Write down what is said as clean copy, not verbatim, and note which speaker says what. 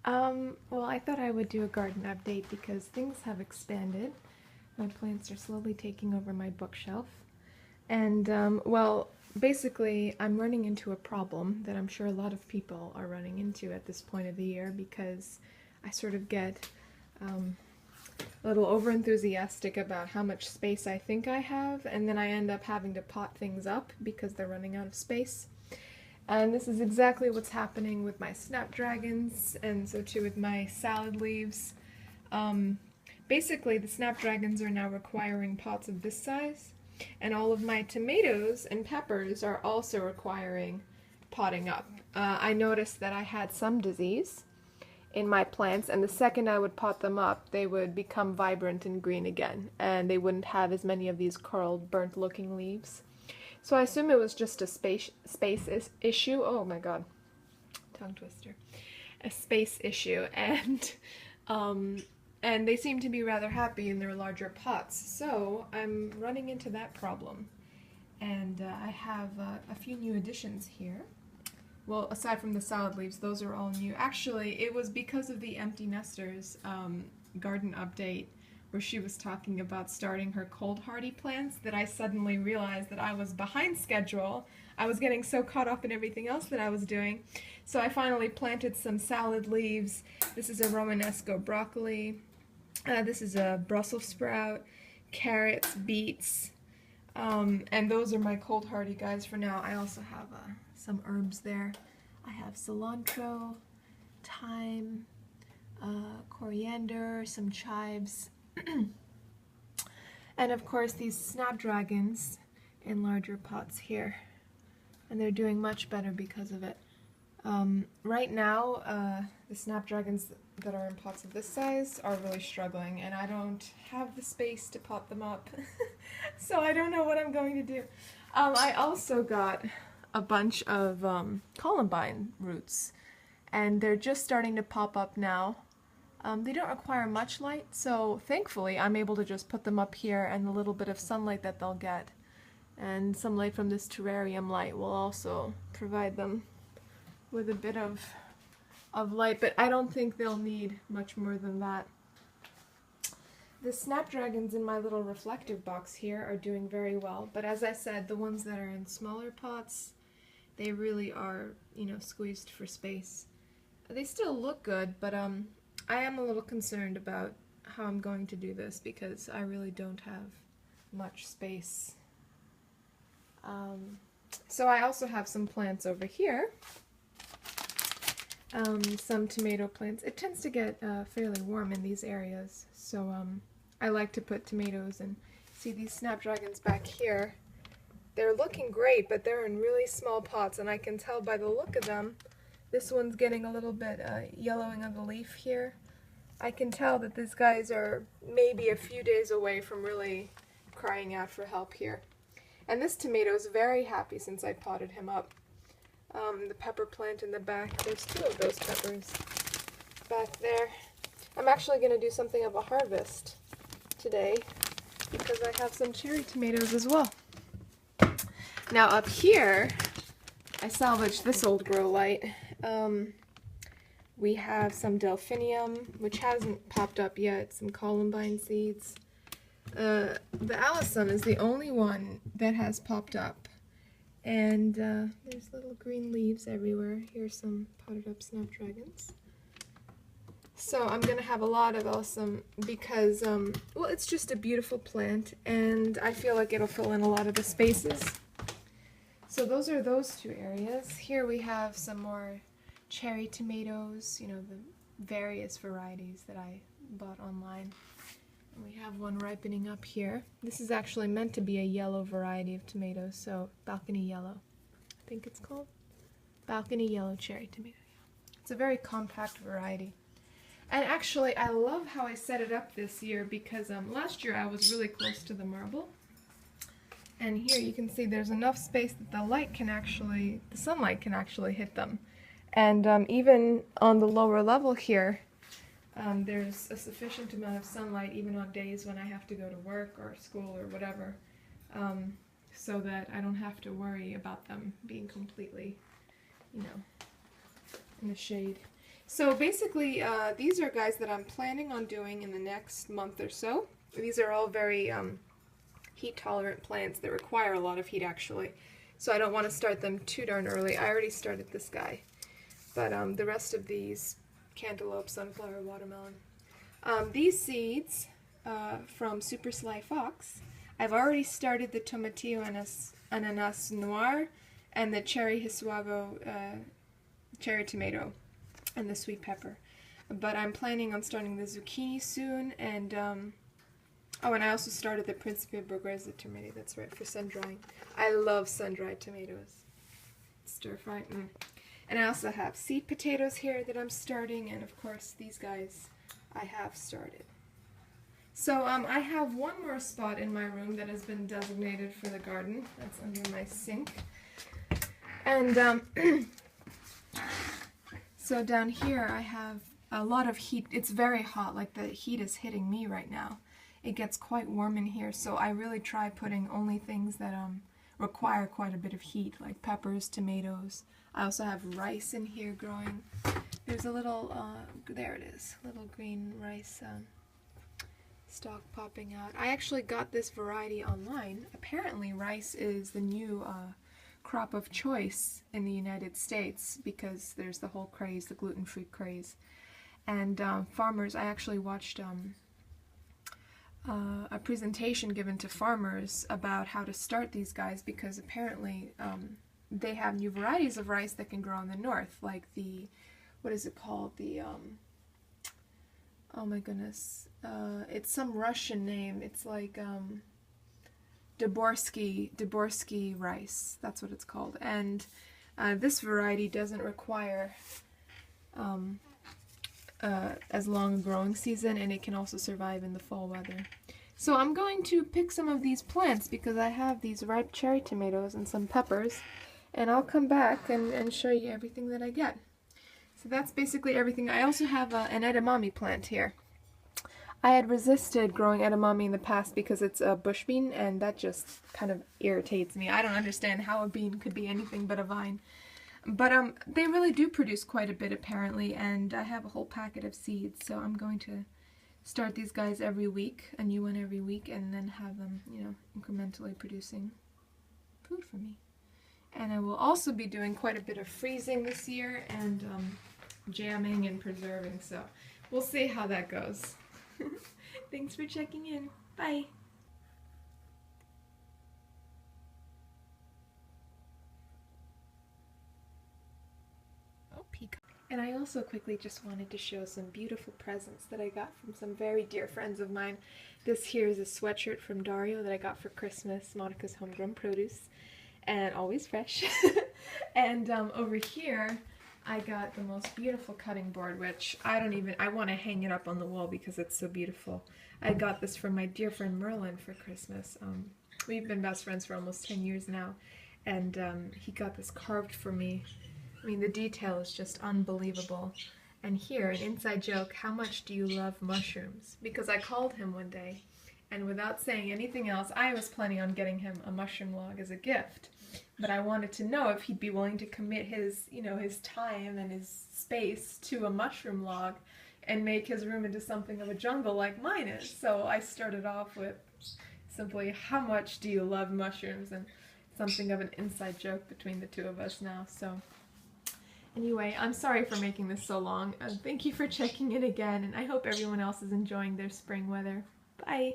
Speaker 1: Well, I thought I would do a garden update because things have expanded. My plants are slowly taking over my bookshelf. And, well, basically, I'm running into a problem that I'm sure a lot of people are running into at this point of the year because I sort of get a little overenthusiastic about how much space I think I have, and then I end up having to pot things up because they're running out of space. And this is exactly what's happening with my snapdragons, and so too with my salad leaves. Basically, the snapdragons are now requiring pots of this size, and all of my tomatoes and peppers are also requiring potting up. I noticed that I had some disease in my plants, and the second I would pot them up, they would become vibrant and green again, and they wouldn't have as many of these curled, burnt-looking leaves. So I assume it was just a space issue. Oh my god, tongue twister. A space issue, and they seem to be rather happy in their larger pots. So I'm running into that problem, and I have a few new additions here. Well, aside from the salad leaves, those are all new. Actually, it was because of the Empty Nesters garden update where she was talking about starting her cold hardy plants that I suddenly realized that I was behind schedule. I was getting so caught up in everything else that I was doing. So I finally planted some salad leaves. This is a romanesco broccoli. This is a Brussels sprout, carrots, beets, and those are my cold hardy guys for now. I also have some herbs there. I have cilantro, thyme, coriander, some chives, and of course these snapdragons in larger pots here, and they're doing much better because of it. Right now the snapdragons that are in pots of this size are really struggling, and I don't have the space to pot them up so I don't know what I'm going to do. I also got a bunch of Columbine roots, and they're just starting to pop up now. They don't require much light, so thankfully I'm able to just put them up here, and the little bit of sunlight that they'll get and some light from this terrarium light will also provide them with a bit of light, but I don't think they'll need much more than that. The snapdragons in my little reflective box here are doing very well, but as I said, the ones that are in smaller pots, they really are, you know, squeezed for space. They still look good, but I am a little concerned about how I'm going to do this because I really don't have much space. So I also have some plants over here. Some tomato plants. It tends to get fairly warm in these areas, so I like to put tomatoes, and see these snapdragons back here. They're looking great, but they're in really small pots, and I can tell by the look of them. This one's getting a little bit yellowing of the leaf here. I can tell that these guys are maybe a few days away from really crying out for help here. And this tomato is very happy since I potted him up. The pepper plant in the back, there's two of those peppers back there. I'm actually going to do something of a harvest today because I have some cherry tomatoes as well. Now up here, I salvaged this old grow light. We have some Delphinium, which hasn't popped up yet, some Columbine seeds. The Alysumm is the only one that has popped up. And there's little green leaves everywhere. Here's some potted up snapdragons. So I'm going to have a lot of Alysumm because, well, it's just a beautiful plant, and I feel like it'll fill in a lot of the spaces. So those are those two areas. Here we have some more cherry tomatoes, you know, the various varieties that I bought online. And we have one ripening up here. This is actually meant to be a yellow variety of tomatoes, so balcony yellow, I think it's called. Balcony yellow cherry tomato. It's a very compact variety. And actually, I love how I set it up this year because last year I was really close to the marble. And here you can see there's enough space that the sunlight can actually hit them. And even on the lower level here, there's a sufficient amount of sunlight even on days when I have to go to work or school or whatever, so that I don't have to worry about them being completely, you know, in the shade. So basically, these are guys that I'm planning on doing in the next month or so. These are all very heat-tolerant plants that require a lot of heat, actually. So I don't want to start them too darn early. I already started this guy. But the rest of these, cantaloupe, sunflower, watermelon. These seeds from Super Sly Fox, I've already started the tomatillo ananas noir and the cherry hisuavo cherry tomato and the sweet pepper. But I'm planning on starting the zucchini soon, and oh, and I also started the Principe Borghese tomato, that's right, for sun-drying. I love sun-dried tomatoes. Stir-fry. And I also have seed potatoes here that I'm starting, and of course these guys I have started. So I have one more spot in my room that has been designated for the garden. That's under my sink. And so down here I have a lot of heat. It's very hot, like the heat is hitting me right now. It gets quite warm in here, so I really try putting only things that require quite a bit of heat, like peppers, tomatoes. I also have rice in here growing. There's a little, there it is, little green rice stalk popping out. I actually got this variety online. Apparently rice is the new crop of choice in the United States because there's the whole craze, the gluten-free craze. And farmers, I actually watched a presentation given to farmers about how to start these guys because apparently they have new varieties of rice that can grow in the north, like the, what is it called, the, oh my goodness, it's some Russian name, it's like Duborskian rice, that's what it's called, and this variety doesn't require as long a growing season, and it can also survive in the fall weather. So I'm going to pick some of these plants because I have these ripe cherry tomatoes and some peppers, and I'll come back and show you everything that I get. So that's basically everything. I also have an edamame plant here. I had resisted growing edamame in the past because it's a bush bean, and that just kind of irritates me. I don't understand how a bean could be anything but a vine. But they really do produce quite a bit apparently, and I have a whole packet of seeds, so I'm going to start these guys every week, a new one every week, and then have them, you know, incrementally producing food for me. And I will also be doing quite a bit of freezing this year and jamming and preserving, so we'll see how that goes. Thanks for checking in. Bye! And I also quickly just wanted to show some beautiful presents that I got from some very dear friends of mine. This here is a sweatshirt from Dario that I got for Christmas, Monica's homegrown produce, and always fresh. And over here I got the most beautiful cutting board, which I want to hang it up on the wall because it's so beautiful. I got this from my dear friend Merlin for Christmas. We've been best friends for almost 10 years now, and he got this carved for me. I mean, the detail is just unbelievable. And here, an inside joke, how much do you love mushrooms? Because I called him one day, and without saying anything else, I was planning on getting him a mushroom log as a gift. But I wanted to know if he'd be willing to commit his, you know, his time and his space to a mushroom log and make his room into something of a jungle like mine is. So I started off with simply, how much do you love mushrooms? And something of an inside joke between the two of us now, so... Anyway, I'm sorry for making this so long. Thank you for checking in again, and I hope everyone else is enjoying their spring weather. Bye!